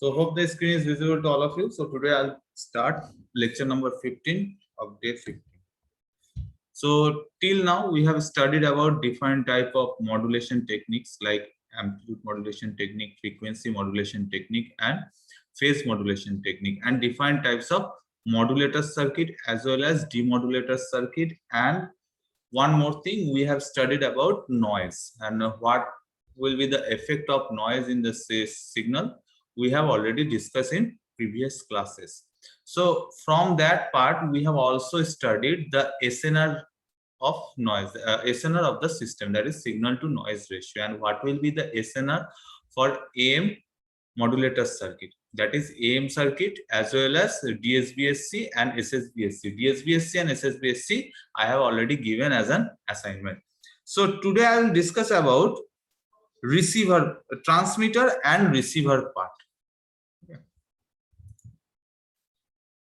So hope the screen is visible to all of you. So today I'll start lecture number 15 of day 15. So till now we have studied about different type of modulation techniques like amplitude modulation technique, frequency modulation technique, and phase modulation technique, and different types of modulator circuit as well as demodulator circuit. And one more thing, we have studied about noise and what will be the effect of noise in the signal. We have already discussed in previous classes. So from that part, we have also studied the SNR of noise, SNR of the system, that is signal to noise ratio, and what will be the SNR for AM modulator circuit, that is AM circuit, as well as DSBSC and SSBSC. DSBSC and SSBSC I have already given as an assignment. So today I will discuss about receiver, transmitter and receiver part.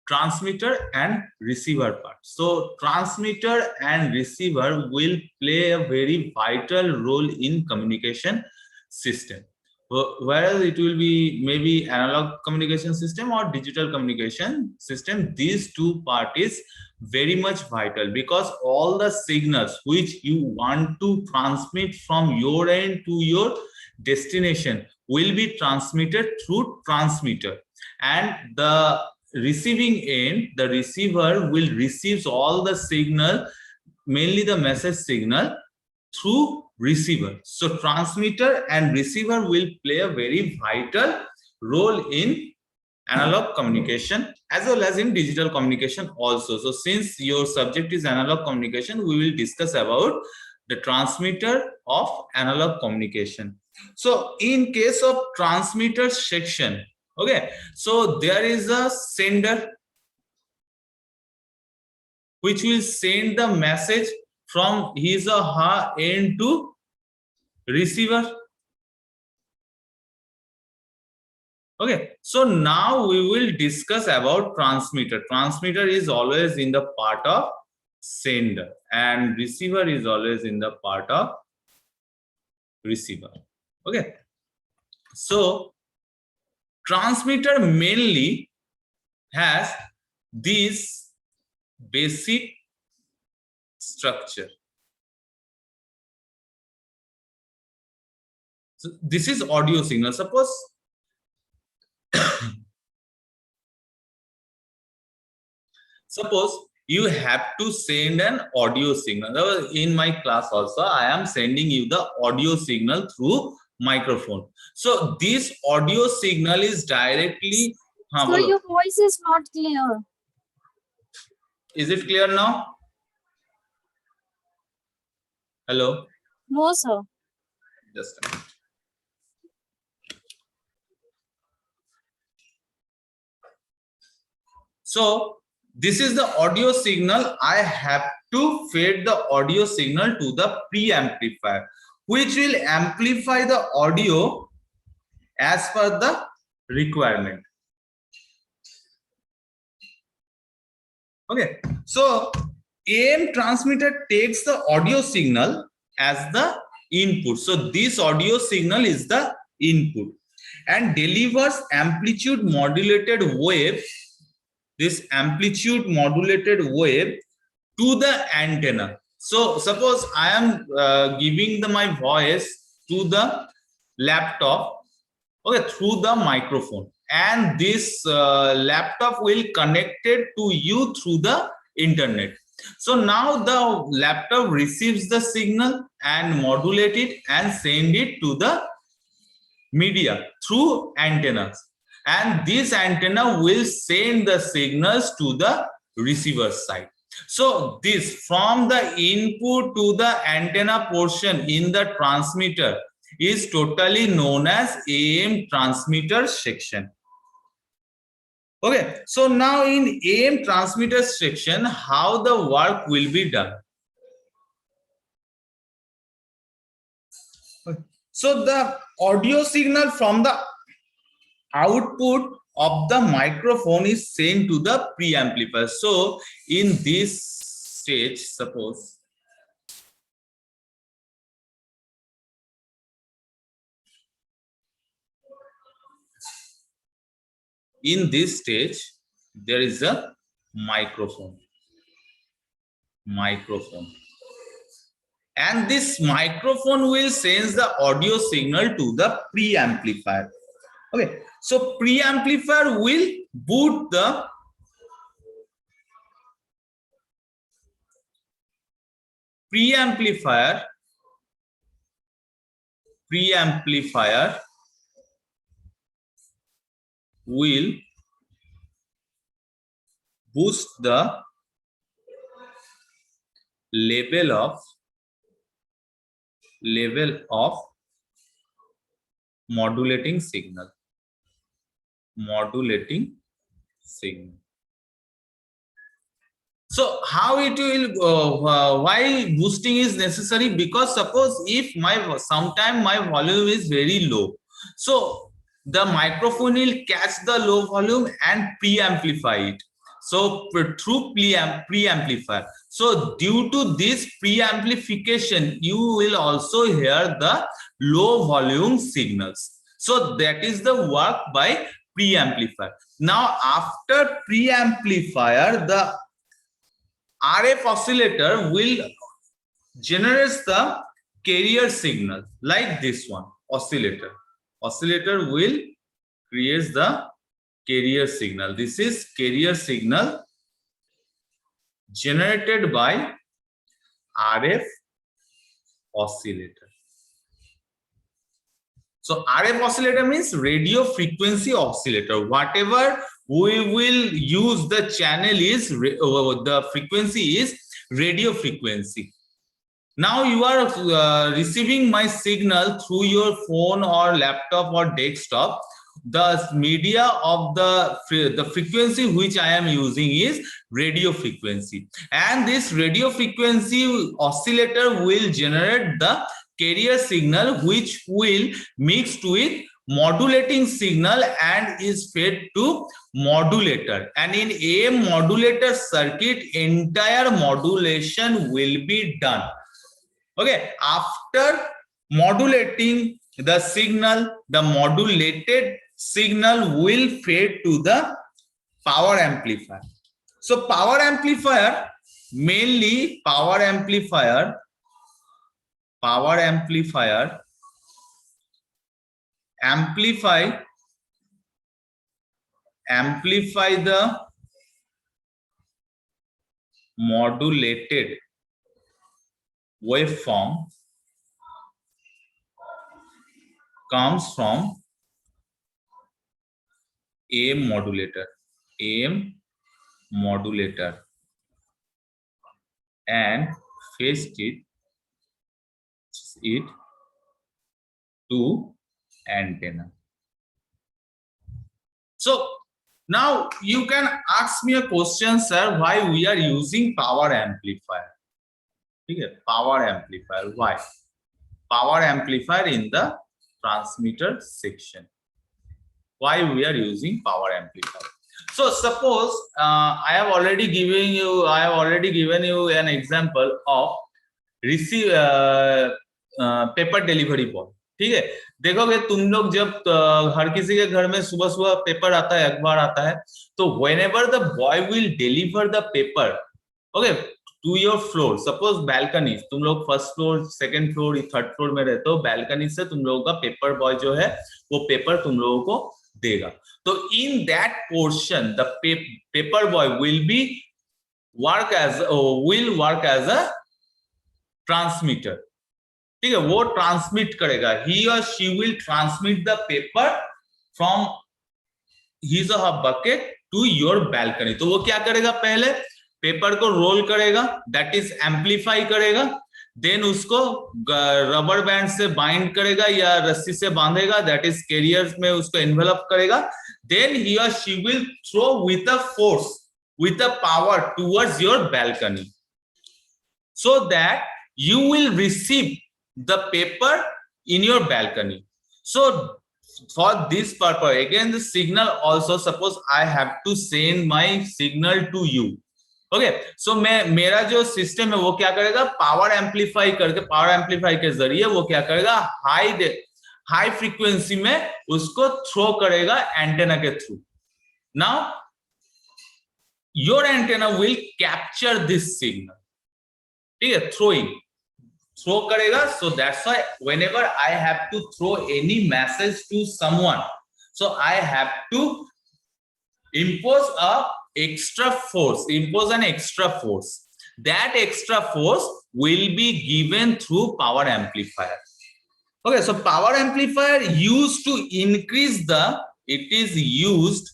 Transmitter and receiver part. So transmitter and receiver will play a very vital role in communication system, whereas it will be maybe analog communication system or digital communication system. These two parties very much vital, because all the signals which you want to transmit from your end to your destination will be transmitted through transmitter, and the receiving end, the receiver will receive all the signal, mainly the message signal, through receiver. So transmitter and receiver will play a very vital role in analog communication as well as in digital communication also. So since your subject is analog communication, we will discuss about the transmitter of analog communication. So in case of transmitter section, okay, so there is a sender which will send the message from his or her end to receiver. Okay, so now we will discuss about transmitter. Transmitter is always in the part of sender and receiver is always in the part of receiver. Okay, so transmitter mainly has this basic structure. So this is audio signal. Suppose you have to send an audio signal. In my class also, I am sending you the audio signal through microphone. So this audio signal is directly. So your voice is not clear. Is it clear now? Hello? No, sir. Just a minute. So this is the audio signal. I have to feed the audio signal to the preamplifier, which will amplify the audio as per the requirement. Okay, so AM transmitter takes the audio signal as the input. So this audio signal is the input and delivers amplitude modulated wave, this amplitude modulated wave, to the antenna. So suppose I am giving my voice to the laptop, okay, through the microphone, and this laptop will connect it to you through the internet. So now the laptop receives the signal and modulate it and send it to the media through antennas, and this antenna will send the signals to the receiver side. So this, from the input to the antenna portion in the transmitter, is totally known as AM transmitter section. Okay, so now in AM transmitter section, how the work will be done? So the audio signal from the output of the microphone is sent to the preamplifier. So in this stage, suppose in this stage there is a microphone, and this microphone will send the audio signal to the preamplifier. Okay, so preamplifier will boot the preamplifier will boost the level of modulating signal. So how it will why boosting is necessary? Because suppose if sometime my volume is very low, so the microphone will catch the low volume and preamplify it. So through preamplifier. So due to this preamplification, you will also hear the low volume signals. So that is the work by preamplifier. Now after preamplifier, the RF oscillator will generate the carrier signal like this one. Oscillator will create the carrier signal. This is carrier signal generated by RF oscillator. So RF oscillator means radio frequency oscillator. Whatever we will use, the channel is the frequency is radio frequency. Now you are receiving my signal through your phone or laptop or desktop. The media of the frequency which I am using is radio frequency, and this radio frequency oscillator will generate the carrier signal which will mix with modulating signal and is fed to modulator, and in AM modulator circuit entire modulation will be done. Okay, after modulating the signal, the modulated signal will fade to the power amplifier. So power amplifier, mainly power amplify the modulated waveform comes from AM modulator and fetched it to antenna. So now you can ask me a question, sir, why we are using power amplifier? Okay, power amplifier. Why? Power amplifier in the transmitter section. Why we are using power amplifier? So suppose I have already given you an example of paper delivery boy. ठीक है, देखोगे तुम लोग जब हर किसी के घर में सुबह सुबह पेपर आता है, अखबार आता है, तो whenever the boy will deliver the paper, okay, to your floor, suppose balcony, तुम लोग first floor, second floor, third floor में रहते हो, balcony से तुम लोगों का पेपर बॉय जो है वो पेपर तुम लोगों को देगा. तो in that portion the paper boy will work as a transmitter. ठीक है, वो ट्रांसमिट करेगा. he or she will transmit the paper from his or her bucket to your balcony. तो वो क्या करेगा, पहले पेपर को रोल करेगा, दैट इज एम्पलीफाई करेगा, देन उसको रबर बैंड से बाइंड करेगा या रस्सी से बांधेगा, दैट इज कैरियर में उसको एनवेलप करेगा, देन ही और she will throw with a force, with a power towards your balcony, so that you will receive the paper in your balcony. So for this purpose, again the signal also, suppose I have to send my signal to you. Okay, so मेरा जो system है वो क्या करेगा, power amplify करके, power amplify के जरिए वो क्या करेगा, हाई फ्रीक्वेंसी में उसको थ्रो करेगा एंटेना के through. Now your antenna will capture this signal. ठीक है, throw करेगा. So that's why whenever I have to throw any message to someone, so I have to impose an extra force. That extra force will be given through power amplifier. Okay, so power amplifier used to increase the, it is used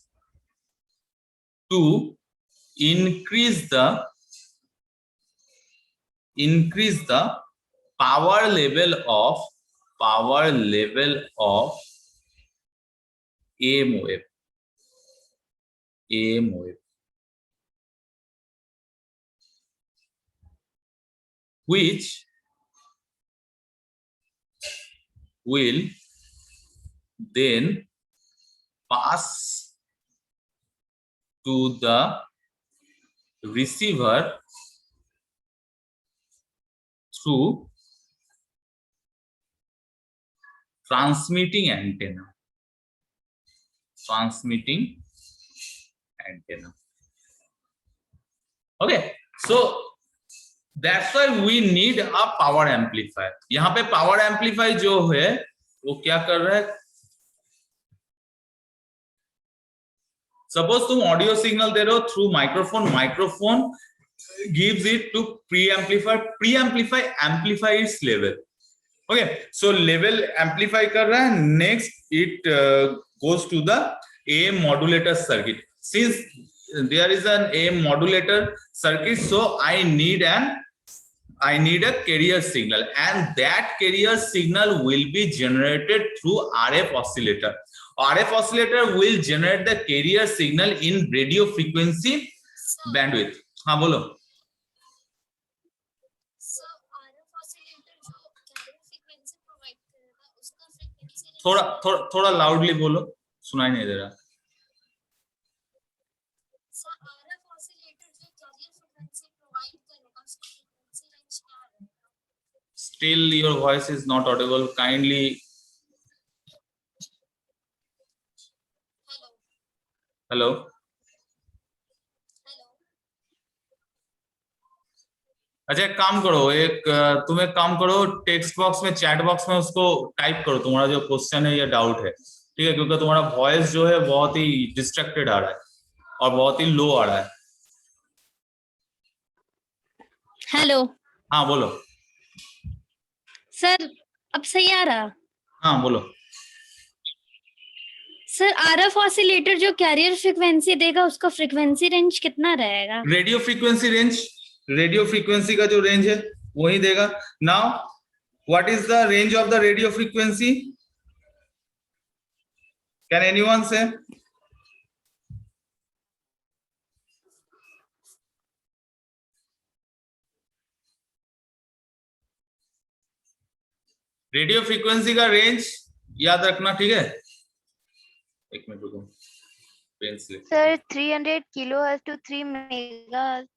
to increase the power level of AM wave, which will then pass to the receiver through transmitting antenna. Okay, so that's why we need a power amplifier. यहाँ पे power amplifier जो है वो क्या कर रहा है? Suppose तुम ऑडियो सिग्नल दे रहे हो through microphone gives it to preamplify amplify its level. Okay, so level amplify कर रहा है. Next it goes to the AM modulator circuit. Since there is an AM modulator circuit, so I need a carrier signal, and that carrier signal will be generated through RF oscillator. RF oscillator will generate the carrier signal in radio frequency bandwidth. हाँ बोलो. थोड़ा loudly बोलो, सुनाई नहीं दे रहा. Still your voice is not audible. Kindly. Hello. अच्छा एक काम करो, तुम एक काम करो, टेक्स्ट बॉक्स में, चैट बॉक्स में उसको टाइप करो तुम्हारा जो क्वेश्चन है या डाउट है. ठीक है, क्योंकि तुम्हारा वॉइस जो है बहुत ही डिस्ट्रैक्टेड आ रहा है और बहुत ही लो आ रहा है. हेलो. हाँ बोलो. सर अब सही आ रहा? हाँ बोलो. सर आरएफ ऑसिलेटर जो कैरियर फ्रीक्वेंसी देगा उसका फ्रीक्वेंसी रेंज कितना रहेगा? रेडियो फ्रीक्वेंसी का जो रेंज है वही देगा. Now what is the range of the radio frequency? Can anyone say? Radio frequency का रेंज याद रखना. ठीक है, एक मिनट रुको. Sir 300 kilohertz to 3 megahertz.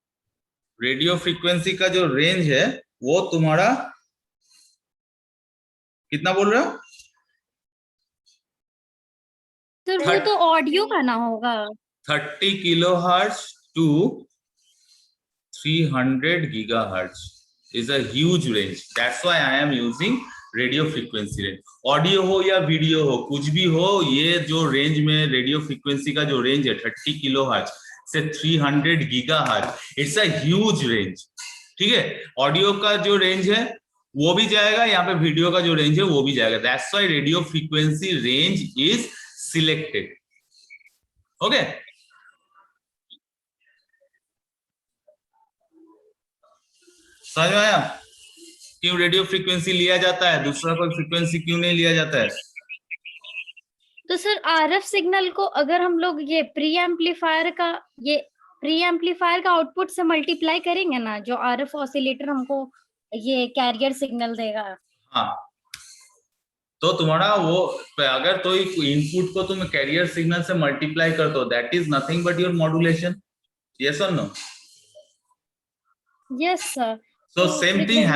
Radio frequency का जो रेंज है वो तुम्हारा कितना बोल रहे हो? सर वो तो ऑडियो का ना होगा. 30 kilohertz to 300 gigahertz is a huge range. That's why I am using radio frequency range. Audio हो या वीडियो हो, कुछ भी हो, ये जो रेंज में रेडियो फ्रीक्वेंसी का जो रेंज है 30 किलोहर्ट्ज से 300 gigahertz, it's a huge range. ठीक है, ऑडियो का जो रेंज है वो भी जाएगा, यहाँ पे वीडियो का जो रेंज है वो भी जाएगा. That's why radio frequency range is selected. Okay, समझ में आया क्यों रेडियो फ्रीक्वेंसी लिया जाता है, दूसरा कोई फ्रीक्वेंसी क्यों नहीं लिया जाता है? तो सर आरएफ सिग्नल को अगर हम लोग ये प्री एम्पलीफायर का आउटपुट से मल्टीप्लाई करेंगे ना, जो आरएफ ऑसिलेटर हमको ये कैरियर सिग्नल देगा. हाँ, तो तुम्हारा वो अगर तो इनपुट को तुम कैरियर सिग्नल से मल्टीप्लाई कर दो, that is nothing but your modulation. Yes और no? Yes sir. So same thing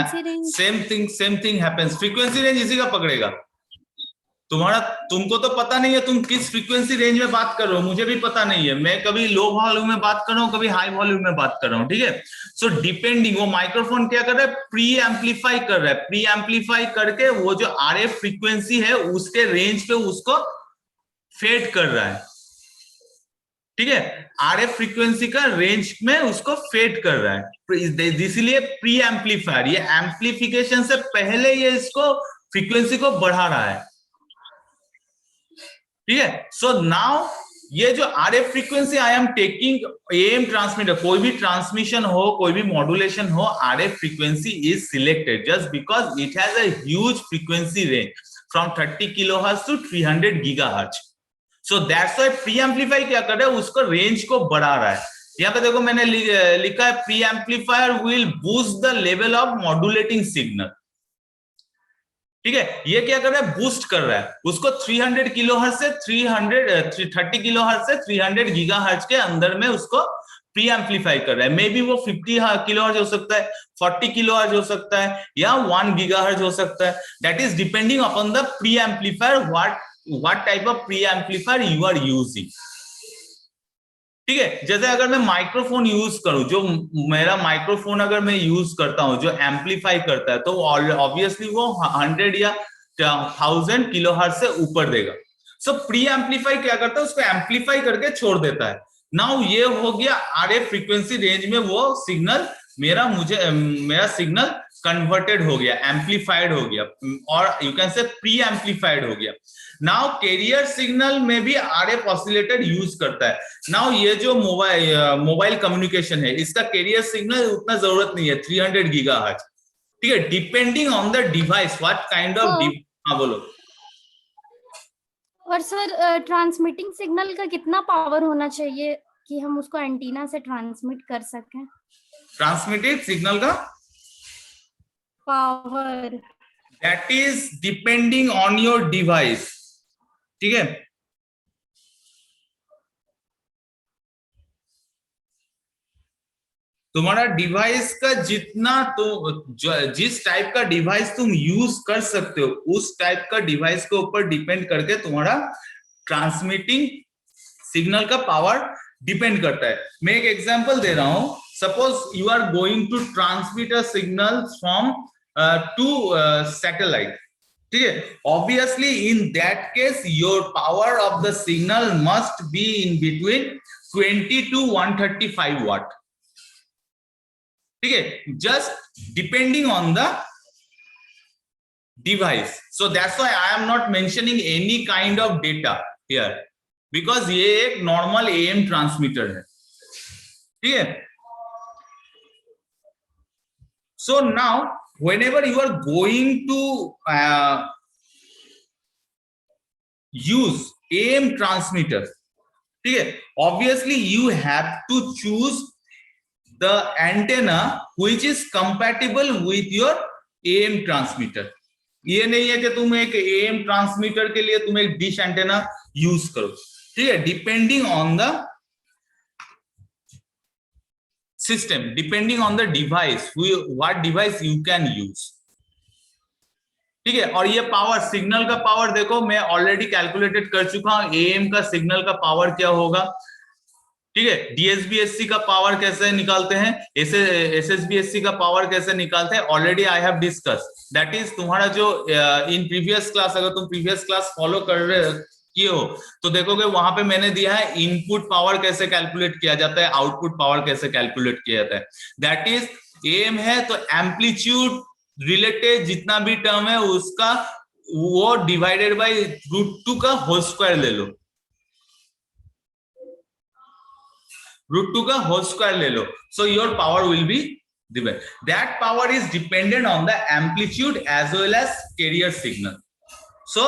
happens. Frequency range इसी का पकड़ेगा. तुमको तो पता नहीं है तुम किस फ्रीक्वेंसी रेंज में बात कर रहे हो, मुझे भी पता नहीं है। मैं कभी लो वॉल्यूम में बात कर रहा हूँ, कभी हाई वॉल्यूम में बात कर रहा हूँ, ठीक है। सो डिपेंडिंग, वो माइक्रोफोन क्या कर रहा है, प्री एम्पलीफाई कर रहा है, प्री एम्पलीफाई करके वो जो आरएफ फ्रीक्वेंसी है उसके रेंज पे उसको फेड कर रहा है, ठीक है। आरएफ फ्रीक्वेंसी का रेंज में उसको फेड कर रहा है, इसलिए प्री एम्पलीफायर, ये एम्पलीफिकेशन से पहले ये इसको फ्रीक्वेंसी को बढ़ा रहा है, ठीक है। सो नाउ ये जो RF frequency I am taking AM transmitter, कोई भी ट्रांसमिशन हो, कोई भी मॉड्यूलेशन हो, RF frequency is selected just because it has a huge frequency range from 30 kilohertz to 300 gigahertz. So that's why pre amplify क्या कर रहा है, उसको रेंज को बढ़ा रहा है। यहाँ पे देखो मैंने लिखा है pre amplifier will boost the level of modulating signal, ठीक है। ये क्या कर रहा है, बूस्ट कर रहा है उसको 300 किलोहर्ट्ज से 30 किलोहर्ट्ज से 300 गीगाहर्ट्ज के अंदर में उसको प्री एम्पलीफाई कर रहा है। मे बी वो 50 किलोहर्ट्ज हो सकता है, 40 किलोहर्ट्ज हो सकता है, या 1 गीगाहर्ट्ज हो सकता है। That is depending upon the pre amplifier, what type of pre amplifier you are using, ठीक है। जैसे अगर मैं माइक्रोफोन यूज करूं, जो मेरा माइक्रोफोन अगर मैं यूज करता हूं जो एम्पलीफाई करता है, तो ऑब्वियसली वो 100 या 1000 किलोहर्ट्ज से ऊपर देगा। सो प्री एम्पलीफाई क्या करता है, उसको एम्पलीफाई करके छोड़ देता है। नाउ ये हो गया आरएफ फ्रीक्वेंसी रेंज में वो सिग्नल मेरा सिग्नल कन्वर्टेड हो गया, एम्पलीफाइड हो गया, और you can say pre amplified हो गया। नाउ कैरियर सिग्नल में भी आरएफ ऑसिलेटर यूज करता है। नाउ ये जो मोबाइल कम्युनिकेशन है, इसका कैरियर सिग्नल उतना जरूरत नहीं है 300 गीगाहर्ट्ज, ठीक है। Depending on the device what kind of, हाँ बोलो। और सर ट्रांसमिटिंग सिग्नल का कितना पावर होना चाहिए कि हम उसको एंटीना से ट्रांसमिट कर सकें? ट्रांसमिटेड सिग्नल का power, that is depending on your device, ठीक है। तुम्हारा डिवाइस का जितना, तो जिस टाइप का डिवाइस तुम यूज कर सकते हो उस टाइप का डिवाइस के ऊपर डिपेंड करके तुम्हारा ट्रांसमिटिंग सिग्नल का पावर डिपेंड करता है। मैं एक एग्जांपल दे रहा हूं, suppose you are going to transmit a signal from to satellite, ठीक है। Obviously in that case your power of the signal must be in between 20 to 135 watt, ठीक है, just depending on the device. So that's why I am not mentioning any kind of data here, because ये एक normal am transmitter है, ठीक है। So now whenever you are going to use AM transmitter, ठीक है, obviously you have to choose the antenna which is compatible with your AM transmitter. ये नहीं है कि तुम एक AM ट्रांसमीटर के लिए तुम एक डिश एंटेना यूज करो, ठीक है। Depending on the system, depending on the device, what device you can use, ठीक है। और ये पावर, सिग्नल का पावर देखो मैं ऑलरेडी कैलकुलेटेड कर चुका हूं, एएम का सिग्नल का पावर क्या होगा, ठीक है। डीएसबीएससी का पावर कैसे निकालते हैं, एसएसबीएससी का पावर कैसे निकालते हैं, already I have discuss. That is तुम्हारा जो इन प्रीवियस क्लास, अगर तुम प्रीवियस क्लास फॉलो कर रहे किए हो तो देखोगे वहां पे मैंने दिया है इनपुट पावर कैसे कैलकुलेट किया जाता है, आउटपुट पावर कैसे कैलकुलेट किया जाता है। दैट इज एम है तो एम्पलीट्यूड रिलेटेड जितना भी टर्म है उसका वो डिवाइडेड बाय √2 का होल स्क्वायर ले लो, √2 का होल स्क्वायर ले लो। So your power will be divided. That power is dependent on the amplitude as well as carrier signal. So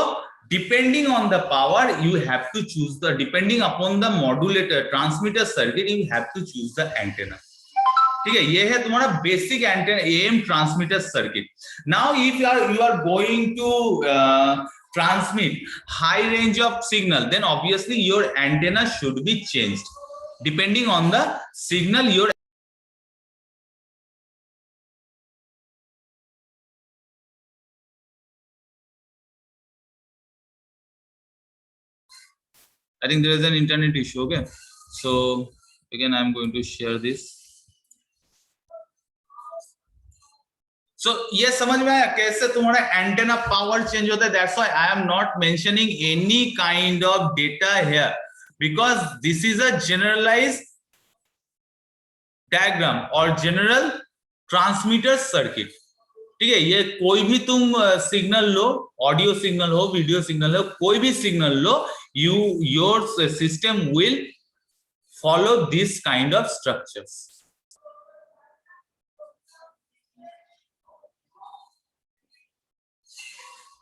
depending on the power you have to choose the, depending upon the modulator transmitter circuit you have to choose the antenna, ठीक है। ये है तुम्हारा basic antenna am transmitter circuit. Now if you are going to transmit high range of signal, then obviously your antenna should be changed depending on the signal your I think there is an internet issue. Okay, so again I am going to share this. So ये समझ में आया कैसे तुम्हारा antenna power change होता है. That's why I am not mentioning any kind of data here because this is a generalized diagram or general transmitter circuit. ठीक है, ये कोई भी तुम सिग्नल लो, ऑडियो सिग्नल हो, वीडियो सिग्नल हो, कोई भी signal low, your system will follow this kind of structures.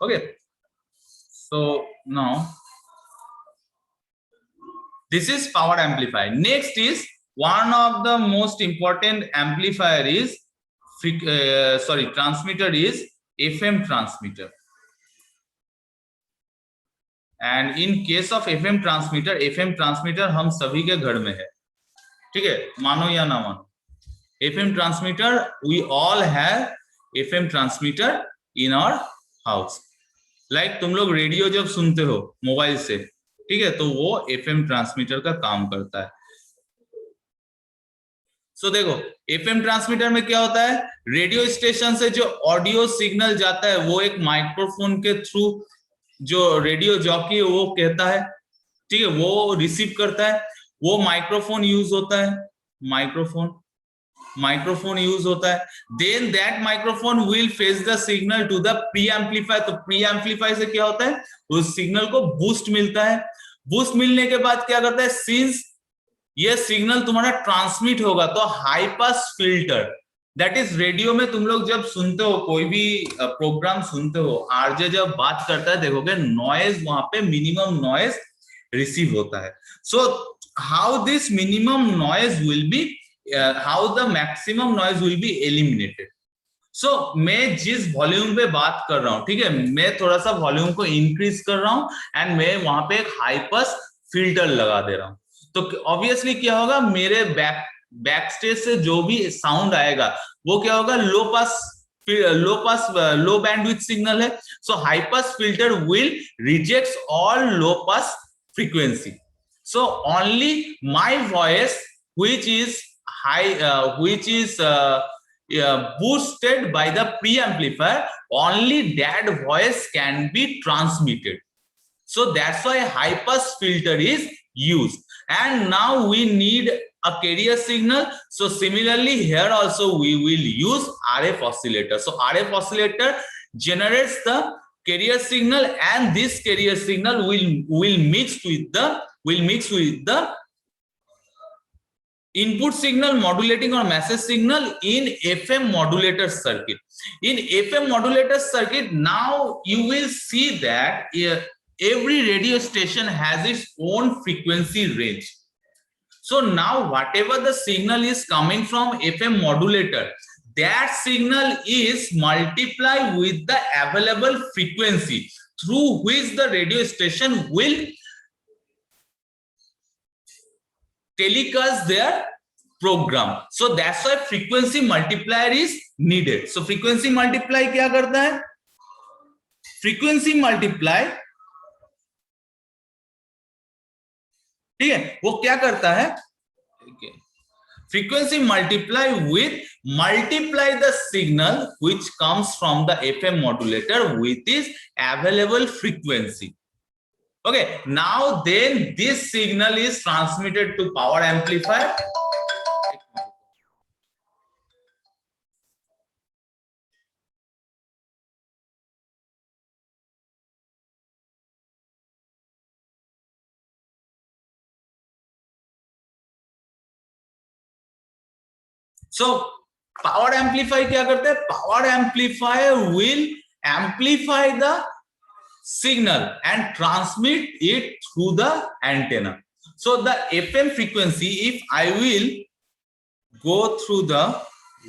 Okay, so now this is power amplifier. Next is one of the most important amplifier is transmitter is FM transmitter. And in case of FM transmitter हम सभी के घर में है. ठीक है, मानो या ना मानो, FM transmitter we all have FM transmitter in our house. Like तुम लोग रेडियो जब सुनते हो मोबाइल से, ठीक है, तो वो एफएम ट्रांसमीटर का काम करता है. सो देखो एफएम ट्रांसमीटर में क्या होता है, रेडियो स्टेशन से जो ऑडियो सिग्नल जाता है वो एक माइक्रोफोन के थ्रू जो रेडियो जॉकी है वो कहता है, ठीक है, वो रिसीव करता है, वो माइक्रोफोन यूज होता है, माइक्रोफोन यूज होता है. Then that microphone will fetch the signal to the pre amplifier. तो प्री एम्पलीफायर से क्या होता है, उस सिग्नल को बूस्ट मिलता है. बूस्ट मिलने के बाद क्या करता है, सिंस ये सिग्नल तुम्हारा ट्रांसमिट होगा तो high pass filter, that is radio में तुम लोग जब सुनते हो, कोई भी प्रोग्राम सुनते हो, आरजे जब बात करता है देखोगे नॉइज वहां पे मिनिमम नॉइज रिसीव होता है. So how this minimum noise will be how the maximum noise will be eliminated. So मैं जिस वॉल्यूम पे बात कर रहा हूँ, ठीक है, मैं थोड़ा सा वॉल्यूम को इंक्रीज कर रहा हूँ एंड मैं वहां पे एक हाई पास फिल्टर लगा दे रहा हूँ. तो ऑब्वियसली क्या होगा, मेरे बैक स्टेज से जो भी साउंड आएगा वो क्या होगा, लो बैंडविड्थ सिग्नल है. So high pass filter will rejects all low pass frequency. So only my voice which is boosted by the preamplifier, only that voice can be transmitted. So that's why high pass filter is used. And now we need a carrier signal. So similarly here also we will use RF oscillator. So RF oscillator generates the carrier signal and this carrier signal will mix with the input signal, modulating or message signal in FM modulator circuit. In FM modulator circuit, now you will see that every radio station has its own frequency range. So now whatever the signal is coming from FM modulator, that signal is multiplied with the available frequency through which the radio station will telecast their program. So that's why frequency multiplier is needed. So frequency multiply क्या करता है, frequency multiply, ठीक है, वो क्या करता है, frequency multiply multiply the signal which comes from the FM modulator with its available frequency. Okay, now then this signal is transmitted to power amplifier. So power amplifier क्या करते हैं, power amplifier will amplify the signal and transmit it through the antenna. So the FM frequency, if I will go through the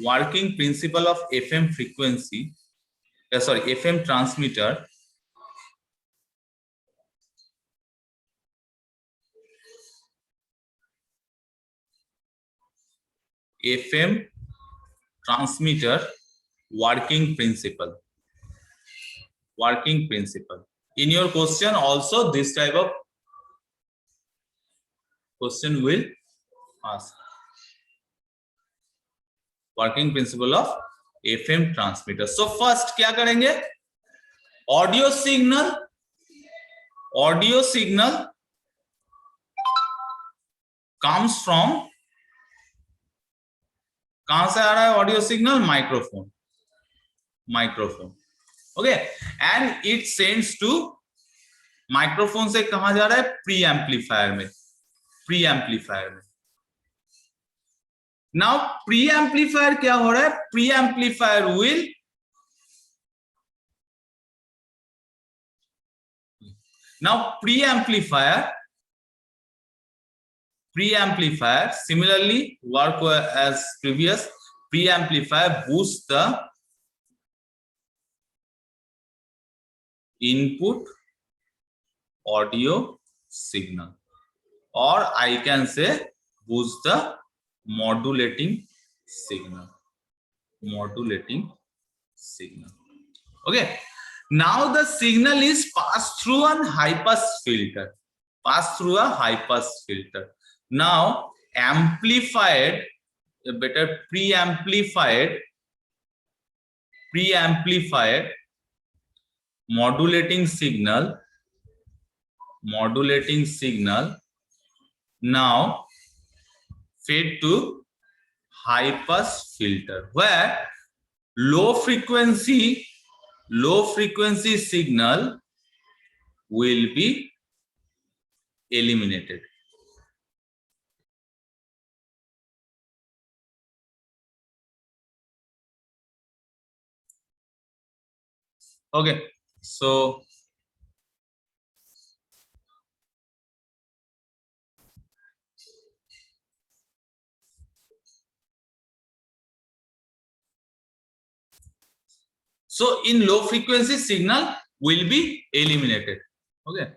working principle of FM frequency, FM transmitter, FM transmitter working principle. In your question also this type of question will ask. Working principle of FM transmitter. So first क्या करेंगे? Audio signal comes from, कहां से आ रहा है audio signal? Microphone. Okay, and it sends to, microphone से कहां जा रहा है? प्री एम्पलीफायर में. नाउ प्री एम्पलीफायर क्या हो रहा है? Pre amplifier will pre-amplifier similarly work as previous. Pre-amplifier boosts the input audio signal, or I can say boost the modulating signal. Okay, now the signal is passed through a high pass filter. Now amplified, pre-amplified modulating signal now fed to high pass filter, where low frequency signal will be eliminated. Okay, so in low frequency signal will be eliminated. Okay,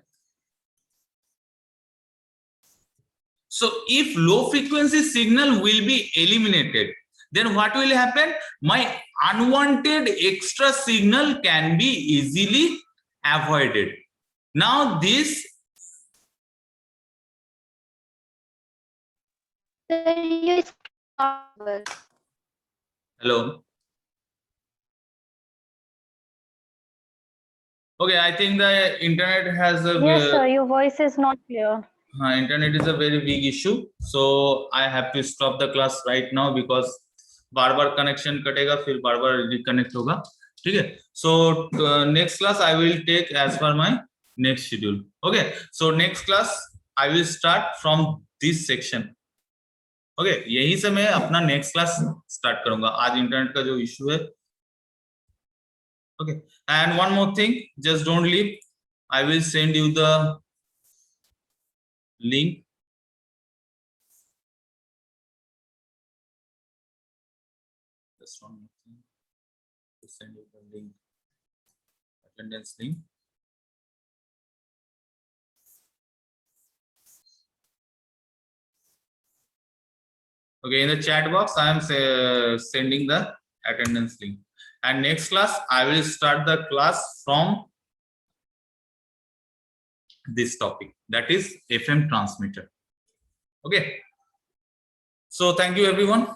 so if low frequency signal will be eliminated, then what will happen? My unwanted extra signal can be easily avoided. Now this hello. Okay, I think the internet has a Yes, sir, your voice is not clear. Internet is a very big issue, so I have to stop the class right now because बार-बार connection कटेगा, फिर बार-बार reconnect होगा. ठीक है, so next class I will take as per my next schedule. Okay, so next class I will start from this section. Okay, यहीं से मैं अपना नेक्स्ट क्लास स्टार्ट करूंगा. आज इंटरनेट का जो इशू है. Okay, and one more thing, just don't leave. I will send you the link. Just one more thing. To send you the link, attendance link. Okay, in the chat box I am sending the attendance link. And next class I will start the class from this topic, that is FM transmitter. Okay, so thank you everyone.